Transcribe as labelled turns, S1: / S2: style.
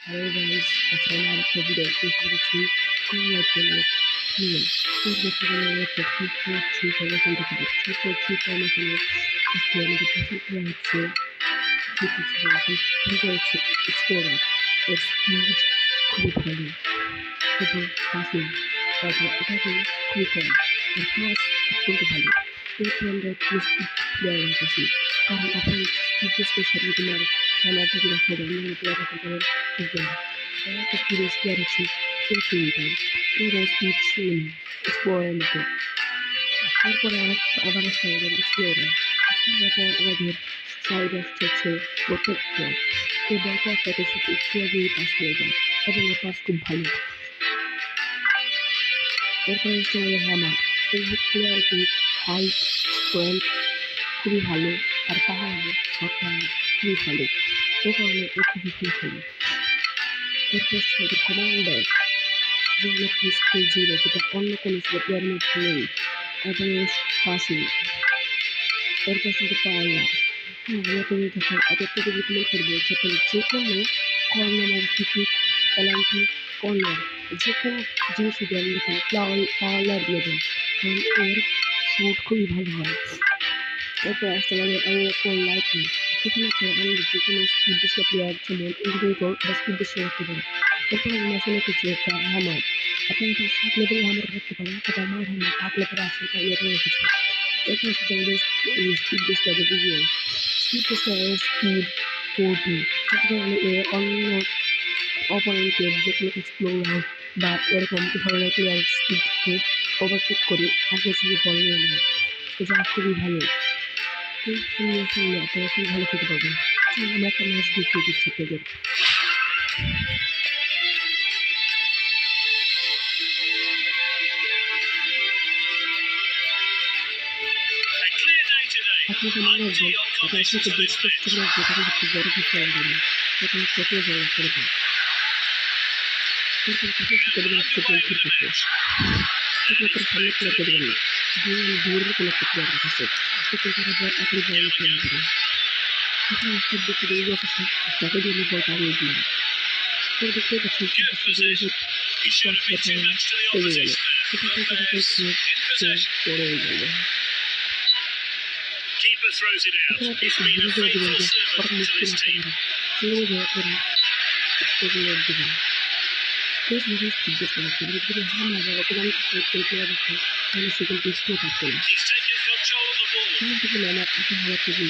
S1: Hello guys, আসলে আরেকটা video এসে করেছি কোরিয়ার জন্য নিয়ে কোরিয়ার টেকনিক করছি ফরমেশন থেকে দেখছি করছি ফরমেশনে আজকে আমাদের প্রথম প্লেয়ার হচ্ছে হচ্ছে এক্সপ্লোরার এর স্পিড খুবই ভালো এবং পাসিং তারপর এটাকে খুবই কম আর পাস অত্যন্ত ভালো এরপর আমরা স্পিড প্লেয়ার রাখতেছি কারণ আপনার স্পিড স্পেস সাথে তোমার আমার যদি রাখতে পারেন অন্য প্লেয়ার রাখতে পারেন কিন্তু একটা স্পিড প্লেয়ার হচ্ছে ইনফিনিটার এরা স্পিড সেম এক্সপ্লোরের মতো তারপরে আবার আসতে হবে এক্সপ্লোরার এক্সপ্লোরার আমাদের সাইড আসছে হচ্ছে প্রোটেক্টর এবং কয়েকটাতে শুধু একটু আগেই পাস করে যায় এবং এর পাস খুব ভালো এরপরে হচ্ছে আমাদের হ্যামার এই প্লেয়ারটি হাইট স্ট্রেংথ খুবই ভালো আর পাহাড়ে শটটা খুবই ভালো এ কারণে এ খুবই ভালো এরপর হচ্ছে কমান্ডার যেগুলো স্কিল জিরো যেটা অন্য কোনো প্লেয়ারের মধ্যে নেই এবং পাসিং এরপর শুধু পাওয়া হ্যাঁ তুমি দেখো এদেরকে রিকমেন্ড করবো যাতে যে কোনো কর্নার টিকিট পেনাল্টি কর্নার যে কোনো জিনিস দিয়ে আমি দেখুন পাওয়ার দিয়ে দেন কারণ এর ফুড খুবই ভালো হয় এরপর আসতে পারে আমি লাইটিং এখানে আমি যে কোনো স্পিড ডিসপ্লে প্লেয়ার যেমন ইন্ডিকেটর বা স্পিড ডিসপ্লে রাখতে পারেন এরপর আমি মেশিনে কিছু একটা হ্যামার আপনি এখানে 7 লেভেল হ্যামার রাখতে পারেন তবে আমার হ্যামার 8 লেভেল আছে তাই এটা রেখেছি এরপর হচ্ছে আমাদের speed display video speed display speed 40 যাতে কারণে অন্য অপোনেন্টের যে কোনো এক্সপ্লোরার বা এরকম ধরনের প্লেয়ার স্পিডকে ওভারটেক করে আগে থেকে বল নিয়ে নেয় এটা খুবই ভালো এই খেলিয়ে খেললে আপনারা খুবই ভালো খেতে পারবেন আমরা একটা ম্যাচ দেখিয়ে দিচ্ছি আপনাদের আপনাকে মনে রাখবেন আপনার সাথে দেখতে যেটা একটু বড় কিছু লাগবে তখন কত বড় করে দেয় এরপর তাকে সাথে দেবেন একটু গোলকির পাশে তখন তার সামনে প্লেয়ার দেবেন না দূরের কোনো একটা প্লেয়ার আছে তখন তারা বল আপনি বল প্লেয়ার দেবেন তখন স্পিড দেখতে দিয়ে যাচ্ছে যাকে দিয়ে বল পাড়িয়ে দিলেন তো দেখতে পাচ্ছেন চলে গেল সেটা থেকে পড়ে গেল এখানে আপনি ধীরে ধীরে দেবেন যে ওরা মুক্তি আসতে পারে চলে যায় ওরা এগুলো দেবেন বেশ ভাবে জিজ্ঞেস করেছে যদি হ্যাঁ না যায় ওখানে প্লেয়ার রাখে তাহলে সেগুলো বুঝতেও পারতো না এখান থেকে আমার একটা ভালো খুবই